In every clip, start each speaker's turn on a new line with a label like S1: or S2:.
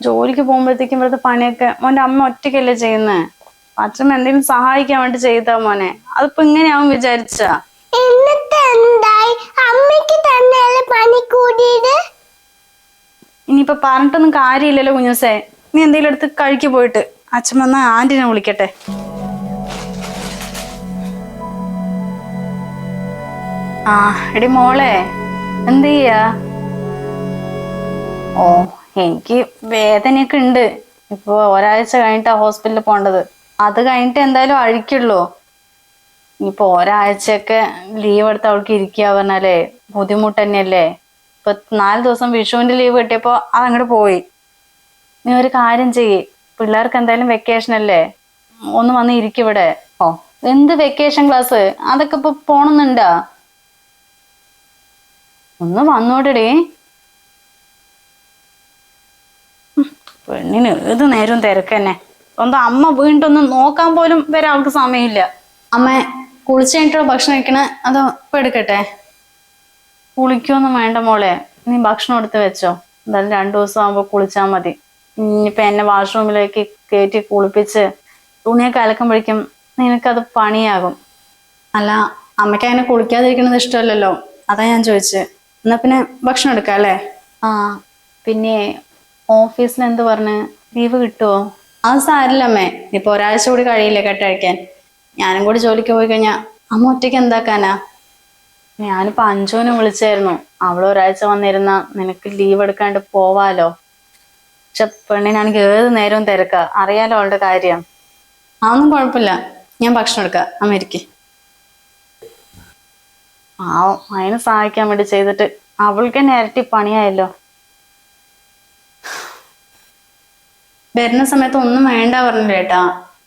S1: ജോലിക്ക് പോകുമ്പോഴത്തേക്കും ഇവിടുത്തെ പണിയൊക്കെ മോന്റെ അമ്മ ഒറ്റയ്ക്കല്ലേ ചെയ്യുന്നേ. അച്ഛമ്മ എന്തെങ്കിലും സഹായിക്കാൻ വേണ്ടി ചെയ്താ മോനെ. അതിപ്പോ ഇങ്ങനെയാവും വിചാരിച്ചാ. ഇനിയിപ്പൊ പറഞ്ഞിട്ടൊന്നും കാര്യമില്ലല്ലോ കുഞ്ഞുസേ. നീ എന്തെങ്കിലും എടുത്ത് കഴിക്ക് പോയിട്ട്. അച്ഛമ്മ എന്നാ ആന്റിനെ വിളിക്കട്ടെ. ആ എടി മോളെ, എന്ത് ചെയ്യാ? ഓ, എനിക്ക് വേദനയൊക്കെ ഉണ്ട്. ഇപ്പൊ ഒരാഴ്ച കഴിഞ്ഞിട്ടാ ഹോസ്പിറ്റലിൽ പോണ്ടത്. അത് കഴിഞ്ഞിട്ട് എന്തായാലും അഴിക്കുള്ളൂ. ഇനിയിപ്പൊ ഒരാഴ്ചയൊക്കെ ലീവ് എടുത്ത് അവൾക്ക് ഇരിക്കുക പറഞ്ഞാലേ ബുദ്ധിമുട്ട് തന്നെയല്ലേ. ഇപ്പൊ 4 ദിവസം വിഷുവിന്റെ ലീവ് കിട്ടിയപ്പോ അതങ്ങോട്ട് പോയി. നീ ഒരു കാര്യം ചെയ്യ്, പിള്ളേർക്ക് എന്തായാലും വെക്കേഷൻ അല്ലേ, ഒന്ന് വന്ന് ഇരിക്കിവിടെ. ഓ, എന്ത് വെക്കേഷൻ ക്ലാസ്? അതൊക്കെ ഇപ്പൊ പോണെന്നുണ്ടാ? ഒന്ന് വന്നോടേ. പെണ്ണിന് ഏത് നേരവും തിരക്കന്നെ. സ്വന്തം അമ്മ വീണ്ടൊന്ന് നോക്കാൻ പോലും വരെ അവൾക്ക് സമയമില്ല. അമ്മ കുളിച്ചു കഴിഞ്ഞിട്ടുള്ള ഭക്ഷണം കഴിക്കണ അതോ ഇപ്പൊ എടുക്കട്ടെ? കുളിക്കൊന്നും വേണ്ട മോളെ, നീ ഭക്ഷണം എടുത്ത് വെച്ചോ. എന്തായാലും 2 ദിവസം ആകുമ്പോ കുളിച്ചാൽ മതി. ഇനിയിപ്പൊ എന്നെ വാഷ്റൂമിലേക്ക് കയറ്റി കുളിപ്പിച്ച് തുണിയൊക്കെ അലക്കുമ്പോഴേക്കും നിനക്കത് പണിയാകും. അല്ല, അമ്മയ്ക്ക് അങ്ങനെ കുളിക്കാതിരിക്കണത് ഇഷ്ടമല്ലല്ലോ, അതാ ഞാൻ ചോദിച്ചത്. എന്നാ പിന്നെ ഭക്ഷണം എടുക്കാം അല്ലേ? ആ പിന്നെ ഓഫീസിൽ എന്ത് പറഞ്ഞ്, ലീവ് കിട്ടുമോ? അത് സാരില്ല അമ്മേ, ഇപ്പൊ ഒരാഴ്ച കൂടി കഴിയില്ലേ കെട്ടഴിക്കാൻ. ഞാനും കൂടി ജോലിക്ക് പോയി കഴിഞ്ഞാ അമ്മ ഒറ്റയ്ക്ക് എന്താക്കാനാ? ഞാനിപ്പോ അഞ്ജുവിനെ വിളിച്ചായിരുന്നു. അവള് ഒരാഴ്ച വന്നിരുന്ന നിനക്ക് ലീവ് എടുക്കാണ്ട് പോവാലോ. പക്ഷെ പെണ്ണിനാണെങ്കിൽ ഏത് നേരവും തിരക്കാ, അറിയാലോ അവളുടെ കാര്യം. അതൊന്നും കുഴപ്പമില്ല, ഞാൻ ഭക്ഷണം എടുക്കാം. അമ്മ ഇരിക്ക്. അതിന് സഹായിക്കാൻ വേണ്ടി ചെയ്തിട്ട് അവൾക്ക് തന്നെ ഇരട്ടി പണിയായല്ലോ. വരുന്ന സമയത്ത് ഒന്നും വേണ്ട പറഞ്ഞില്ല ഏട്ടാ.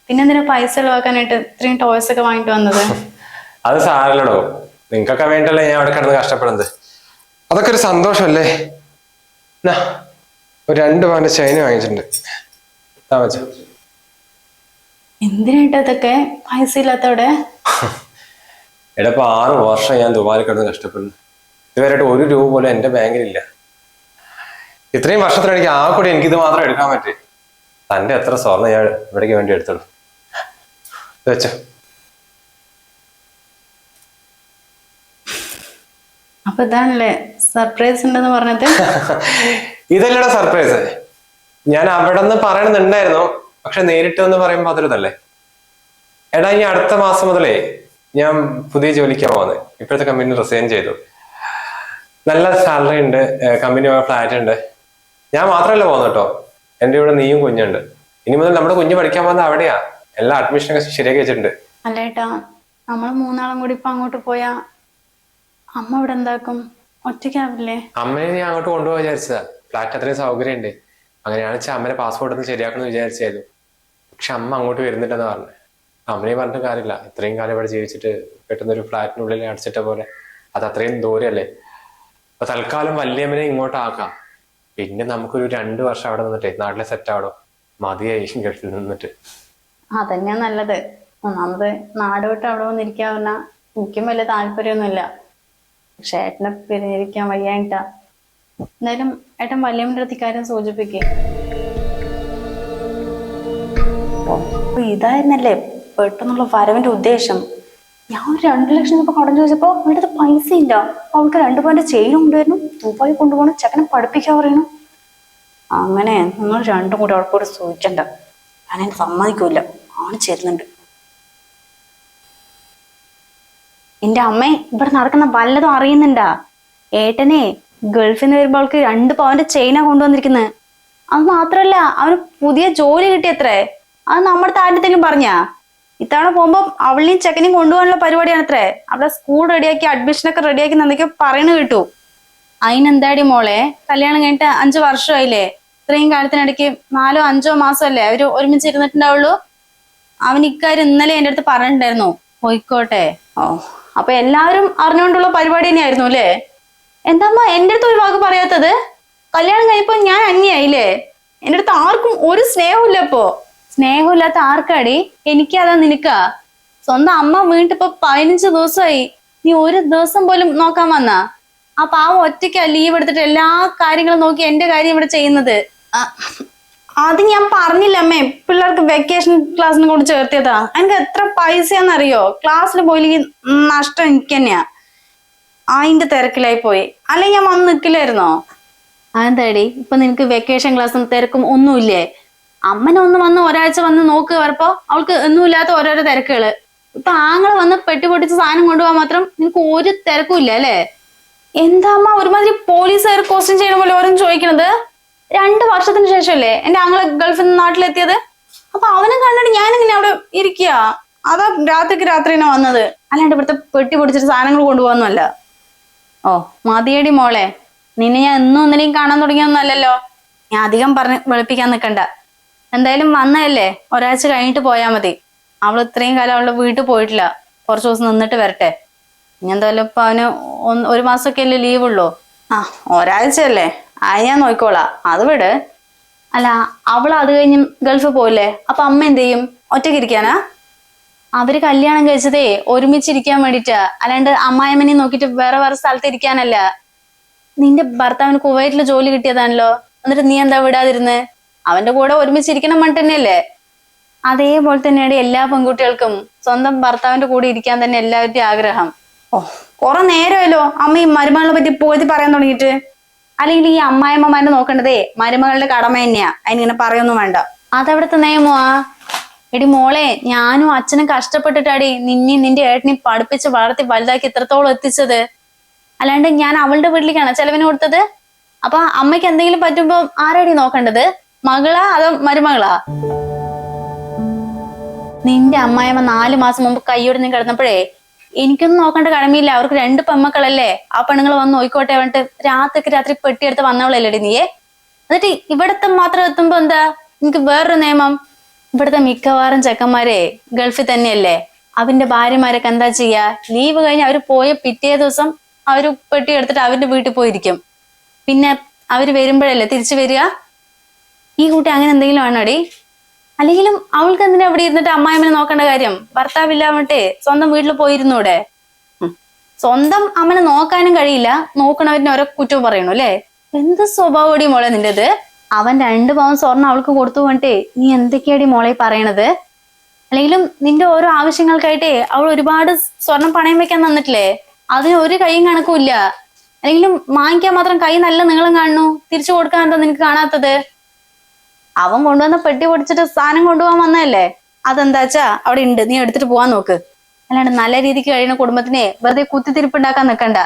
S1: പിന്നെന്തിനാ പൈസ ചെലവാക്കാനായിട്ട് ഇത്രയും ടോയ്സ് ഒക്കെ വാങ്ങിട്ട് വന്നത്?
S2: അത് സാരല്ലടോ, നിങ്ങൾക്കൊക്കെ വേണ്ടല്ലേ ഞാൻ അവിടെ കിടന്ന് കഷ്ടപ്പെടുന്നത്. അതൊക്കെ ഒരു സന്തോഷമല്ലേ. ഒരു 2 പവന്റെ ചെയിൻ വാങ്ങിച്ചിട്ടുണ്ട്.
S1: എന്തിനായിട്ട് അതൊക്കെ? പൈസ ഇല്ലാത്തവിടെ?
S2: എടപ്പോ 6 വർഷം ഞാൻ ദുബായിൽ കിടന്ന് കഷ്ടപ്പെടുന്നു. ഇതുവരെയായിട്ട് 1 രൂപ പോലും എന്റെ ബാങ്കിലില്ല. ഇത്രയും വർഷത്തിനിടയ്ക്ക് ആ കൂടി എനിക്കിത് മാത്രം എടുക്കാൻ പറ്റി. തന്റെ എത്ര സ്വർണ്ണം ഞാൻ ഇവിടേക്ക് വേണ്ടി എടുത്തോളൂ. വെച്ചോ.
S1: അപ്പൊ ഇതാണല്ലേ സർപ്രൈസ് ഉണ്ടെന്ന് പറഞ്ഞത്?
S2: ഇതല്ലടാ സർപ്രൈസ്. ഞാൻ അവിടെ നിന്ന് പറയണമെന്നുണ്ടായിരുന്നു, പക്ഷെ നേരിട്ട് എന്ന് പറയുമ്പോ അതൊരു ഇതല്ലേ. എടാ, ഇനി അടുത്ത മാസം മുതലേ ഞാൻ പുതിയ ജോലിക്കാണ് പോകുന്നത്. ഇപ്പോഴത്തെ കമ്പനി റിസൈൻ ചെയ്തു. നല്ല സാലറി ഉണ്ട്, കമ്പനി ഫ്ലാറ്റ് ഉണ്ട്. ഞാൻ മാത്രമല്ല പോകുന്നത് കേട്ടോ, എന്റെ ഇവിടെ നീയും കുഞ്ഞുണ്ട്. ഇനി മുതൽ നമ്മുടെ കുഞ്ഞ് പഠിക്കാൻ പോകുന്നത് അവിടെയാ. എല്ലാ അഡ്മിഷനൊക്കെ ശരിയാക്കി വെച്ചിട്ടുണ്ട്.
S1: അല്ലേട്ടാ, നമ്മൾ 3 കൂടി ഇപ്പൊ അങ്ങോട്ട് പോയാ അമ്മ ഇവിടെ എന്താക്കും? ഒറ്റയ്ക്കാവില്ലേ?
S2: അമ്മയെ ഞാൻ അങ്ങോട്ട് കൊണ്ടുപോകാൻ വിചാരിച്ചതാ. ഫ്ലാറ്റ് അത്രയും സൗകര്യം ഉണ്ട്. അങ്ങനെയാണെന്ന് വെച്ചാൽ അമ്മയുടെ പാസ്പോർട്ട് ഒന്ന് ശരിയാക്കണമെന്ന് വിചാരിച്ചായിരുന്നു. പക്ഷെ അമ്മ അങ്ങോട്ട് വരുന്നില്ലെന്ന് പറഞ്ഞു. അമ്മയെ പറഞ്ഞിട്ട് കാര്യമില്ല. ഇത്രയും കാലം ഇവിടെ ജീവിച്ചിട്ട് പെട്ടെന്നൊരു ഫ്ലാറ്റിനുള്ളിൽ അടച്ചിട്ട പോലെ അത് അത്രയും ദൂരല്ലേ. അപ്പൊ തൽക്കാലം വല്യമ്മനെ ഇങ്ങോട്ട് ആക്കാം. പിന്നെ നമുക്കൊരു 2 വർഷം അവിടെ നിന്നിട്ടേ നാട്ടിലെ സെറ്റ് ആവടോ. മതിയായി ഗൾഫിൽ നിന്നിട്ട്.
S1: അതന്നെയാ നല്ലത്. ഒന്നാമത് നാട് വിട്ട് അവിടെ വന്നിരിക്കാ പറഞ്ഞാ എനിക്കും വലിയ താല്പര്യമൊന്നുമില്ല. പക്ഷെ ഏട്ടനെ പിരിഞ്ഞിരിക്കാൻ വയ്യായിട്ടാ. എന്തായാലും ഏട്ടൻ വല്യമ്മന്റെ അടുത്ത് ഇക്കാര്യം സൂചിപ്പിക്കേ. ഇതായിരുന്നല്ലേ പെട്ടെന്നുള്ള വരവിന്റെ ഉദ്ദേശം. ഞാൻ ഒരു 2 ലക്ഷം രൂപ കടം ചോദിച്ചപ്പോ അവളുടെ അടുത്ത് പൈസ ഇല്ല. അവൾക്ക് 2 പവന്റെ ചെയിൻ കൊണ്ടുവരണം, ദുബായി കൊണ്ടുപോകണം, ചെക്കനെ പഠിപ്പിക്കാൻ പറയണം. അങ്ങനെ നിങ്ങൾ 2 കൂടി അവിടെ പോയിട്ട് സൂചിക്കണ്ട. ഞാൻ എന്നെ സമ്മതിക്കൂല. ആണ് ചേരുന്നുണ്ട്. എന്റെ അമ്മ ഇവിടെ നടക്കുന്ന വല്ലതും അറിയുന്നുണ്ടാ? ഏട്ടനെ ഗൾഫിൽ നിന്ന് വരുമ്പോ അവൾക്ക് 2 പവന്റെ ചെയിനാ കൊണ്ടുവന്നിരിക്കുന്നത്. അത് മാത്രല്ല, അവന് പുതിയ ജോലി കിട്ടിയത്രേ. അത് നമ്മുടെ താരത്തെങ്കിലും പറഞ്ഞാ? ഇത്തവണ പോകുമ്പോ അവളിനെയും ചെക്കനെയും കൊണ്ടുപോകാനുള്ള പരിപാടിയാണത്രേ. അവിടെ സ്കൂൾ റെഡിയാക്കി അഡ്മിഷനൊക്കെ റെഡിയാക്കി എന്തൊക്കെയോ പറയണ കേട്ടു. അതിനെന്താടി മോളെ, കല്യാണം കഴിഞ്ഞിട്ട് 5 വർഷമായില്ലേ? ഇത്രയും കാലത്തിനിടയ്ക്ക് 4 5 മാസമല്ലേ അവര് ഒരുമിച്ച് ഇരുന്നിട്ടുണ്ടാവുള്ളൂ. അവൻ ഇക്കാര്യം ഇന്നലെ എന്റെ അടുത്ത് പറഞ്ഞിട്ടുണ്ടായിരുന്നു. പോയിക്കോട്ടെ. ഓ, അപ്പൊ എല്ലാവരും അറിഞ്ഞുകൊണ്ടുള്ള പരിപാടി തന്നെയായിരുന്നു അല്ലേ? എന്താമ്മ എന്റെ അടുത്ത് ഒരു വാക്ക് പറയാത്തത്? കല്യാണം കഴിയപ്പോ ഞാൻ അന്യായില്ലേ? എന്റെ അടുത്ത് ആർക്കും ഒരു സ്നേഹമില്ല. ഇപ്പോ സ്നേഹമില്ലാത്ത ആർക്കാടി? എനിക്കതാ നിനക്കാ? സ്വന്തം അമ്മ വീട്ടിപ്പോ 15 ദിവസമായി. നീ ഒരു ദിവസം പോലും നോക്കാൻ വന്നാ? ആ പാവം ഒറ്റയ്ക്കാ ലീവ് എടുത്തിട്ട് എല്ലാ കാര്യങ്ങളും നോക്കി എന്റെ കാര്യം ഇവിടെ ചെയ്യുന്നത്. അത് ഞാൻ പറഞ്ഞില്ല അമ്മേ, പിള്ളേർക്ക് വെക്കേഷൻ ക്ലാസ്സിന് കൊണ്ട് ചേർത്തിയതാ. എനിക്ക് എത്ര പൈസയാന്നറിയോ? ക്ലാസ്സിൽ പോയില്ലെങ്കിൽ നഷ്ടം എനിക്ക് തന്നെയാ. അതിന്റെ തിരക്കിലായി പോയി, അല്ലെങ്കിൽ ഞാൻ വന്ന് നിൽക്കില്ലായിരുന്നോ? അതെന്താടി ഇപ്പൊ നിനക്ക് വെക്കേഷൻ ക്ലാസ്സും തിരക്കും ഒന്നുമില്ലേ? അമ്മനെ ഒന്ന് വന്ന് ഒരാഴ്ച വന്ന് നോക്ക് വരപ്പോ അവൾക്ക് ഒന്നുമില്ലാത്ത ഓരോരോ തിരക്കുകള്. ഇപ്പൊ ആങ്ങളെ വന്ന് പെട്ടി പൊട്ടിച്ച് സാധനം കൊണ്ടുപോകാൻ മാത്രം നിനക്ക് ഒരു തിരക്കും ഇല്ല അല്ലേ? എന്താ അമ്മ ഒരുമാതിരി പോലീസുകാർ ക്വസ്റ്റ്യൻ ചെയ്യണ പോലെ ഓരോന്ന് ചോദിക്കണത്? 2 വർഷത്തിന് ശേഷമല്ലേ എന്റെ ആങ്ങളെ ഗൾഫിൽ നിന്ന് നാട്ടിലെത്തിയത്? അപ്പൊ അവനെ കണ്ടിട്ട് ഞാനിങ്ങനെ അവിടെ ഇരിക്കുക. അതാ രാത്രിക്ക് രാത്രി തന്നെ വന്നത്, അല്ലാണ്ട് ഇവിടുത്തെ പെട്ടി പൊടിച്ചിട്ട് സാധനങ്ങൾ കൊണ്ടുപോകുന്നല്ല. ഓ മതിയടി മോളെ, നിന്നെ ഞാൻ ഇന്നും ഒന്നിനെയും കാണാൻ തുടങ്ങിയൊന്നല്ലല്ലോ. ഞാൻ അധികം പറഞ്ഞ് വെളുപ്പിക്കാൻ നിൽക്കണ്ട. എന്തായാലും വന്നതല്ലേ, ഒരാഴ്ച കഴിഞ്ഞിട്ട് പോയാൽ മതി. അവൾ ഇത്രയും കാലം അവളുടെ വീട്ടിൽ പോയിട്ടില്ല, കുറച്ച് ദിവസം നിന്നിട്ട് വരട്ടെ. ഇനി എന്തായാലും ഇപ്പൊ അവന് 1 മാസമൊക്കെ അല്ലേ ലീവ് ഉള്ളൂ. ആ ഒരാഴ്ചയല്ലേ, അത് ഞാൻ നോക്കിക്കോളാം, അത് വിട്. അല്ല അവൾ അത് കഴിഞ്ഞ് ഗൾഫിൽ പോയില്ലേ, അപ്പൊ അമ്മ എന്ത് ചെയ്യും? ഒറ്റയ്ക്ക് ഇരിക്കാനാ? അവര് കല്യാണം കഴിച്ചതേ ഒരുമിച്ചിരിക്കാൻ വേണ്ടിട്ടാ, അല്ലാണ്ട് അമ്മായിമ്മനെ നോക്കിട്ട് വേറെ വേറെ സ്ഥലത്ത് ഇരിക്കാനല്ല. നിന്റെ ഭർത്താവിന് കുവൈറ്റില് ജോലി കിട്ടിയതാണല്ലോ, എന്നിട്ട് നീ എന്താ വിടാതിരുന്ന്? അവന്റെ കൂടെ ഒരുമിച്ചിരിക്കണം മട്ട് തന്നെയല്ലേ? അതേപോലെ തന്നെയാണ് എല്ലാ പെൺകുട്ടികൾക്കും സ്വന്തം ഭർത്താവിന്റെ കൂടെ ഇരിക്കാൻ തന്നെ എല്ലാവരുടെയും ആഗ്രഹം. ഓ കുറെ നേരമല്ലോ അമ്മ ഈ മരുമകളെ പറ്റി പോയി പറയാൻ തുടങ്ങിയിട്ട്. അല്ലെങ്കിൽ ഈ അമ്മായിമ്മമാരെ നോക്കേണ്ടതേ മരുമകളുടെ കടമ തന്നെയാ, അതിനിങ്ങനെ പറയൊന്നും വേണ്ട. അതവിടുത്തെ നിയമമാ. എടി മോളെ, ഞാനും അച്ഛനും കഷ്ടപ്പെട്ടിട്ടാടി നിന്നെയും നിന്റെ ഏട്ടനെയും പഠിപ്പിച്ച് വളർത്തി വലുതാക്കി ഇത്രത്തോളം എത്തിച്ചത്. അല്ലാണ്ട് ഞാൻ അവളുടെ വീട്ടിലേക്കാണ് ചെലവിന് കൊടുത്തത്. അപ്പൊ അമ്മയ്ക്ക് എന്തെങ്കിലും പറ്റുമ്പോ ആരാടി നോക്കേണ്ടത്? മകളാ അതോ മരുമകളാ? നിന്റെ അമ്മായിമ്മ 4 മാസം മുമ്പ് കൈയൊടിഞ്ഞ് കിടന്നപ്പോഴേ എനിക്കൊന്നും നോക്കേണ്ട കടമയില്ല. അവർക്ക് 2 പെമ്മക്കളല്ലേ, ആ പെണ്ണുങ്ങൾ വന്ന് നോയിക്കോട്ടെ പറഞ്ഞിട്ട് രാത്രിക്ക് രാത്രി പെട്ടിയെടുത്ത് വന്നവളല്ലേടി നീയെ. എന്നിട്ട് ഇവിടത്തെ മാത്രം എത്തുമ്പോ എന്താ നിനക്ക് വേറൊരു നിയമം? ഇവിടുത്തെ മിക്കവാറും ചെക്കന്മാരെ ഗൾഫിൽ തന്നെയല്ലേ. അവന്റെ ഭാര്യമാരൊക്കെ എന്താ ചെയ്യാ? ലീവ് കഴിഞ്ഞ് അവര് പോയ പിറ്റേ ദിവസം അവര് പെട്ടി എടുത്തിട്ട് അവരുടെ വീട്ടിൽ പോയിരിക്കും. പിന്നെ അവര് വരുമ്പോഴല്ലേ തിരിച്ചു വരിക. ഈ കുട്ടി അങ്ങനെ എന്തെങ്കിലും ആണോടി? അല്ലെങ്കിലും അവൾക്ക് എന്തിനാ അവിടെ ഇരുന്നിട്ട് അമ്മായിമ്മനെ നോക്കേണ്ട കാര്യം? ഭർത്താവില്ലാവട്ടെ സ്വന്തം വീട്ടിൽ പോയിരുന്നൂടെ? സ്വന്തം അമ്മനെ നോക്കാനും കഴിയില്ല, നോക്കണവരിന് ഓരോ കുറ്റവും പറയണു അല്ലേ? എന്ത് സ്വഭാവടി മോളെ നിന്റേത്? അവൻ 2 പവൻ സ്വർണ്ണം അവൾക്ക് കൊടുത്തു പറഞ്ഞിട്ടേ നീ എന്തൊക്കെയാടി മോളെ പറയണത്? അല്ലെങ്കിലും നിന്റെ ഓരോ ആവശ്യങ്ങൾക്കായിട്ടേ അവൾ ഒരുപാട് സ്വർണം പണയം വെക്കാൻ തന്നിട്ടില്ലേ? അതിന് ഒരു കൈയും കണക്കും ഇല്ല. അല്ലെങ്കിലും വാങ്ങിക്കാൻ മാത്രം കൈ നല്ല നീളം കാണുന്നു, തിരിച്ചു കൊടുക്കാൻ എന്താ നിനക്ക് കാണാത്തത്? അവൻ കൊണ്ടുവന്ന പെട്ടി പൊടിച്ചിട്ട് സാധനം കൊണ്ടുപോകാൻ വന്നതല്ലേ, അതെന്താച്ചാ അവിടെ ഉണ്ട്, നീ എടുത്തിട്ട് പോവാൻ നോക്ക്. അല്ലാണ്ട് നല്ല രീതിക്ക് കഴിയുന്ന കുടുംബത്തിനെ വെറുതെ കുത്തിത്തിരിപ്പുണ്ടാക്കാൻ നിൽക്കണ്ട.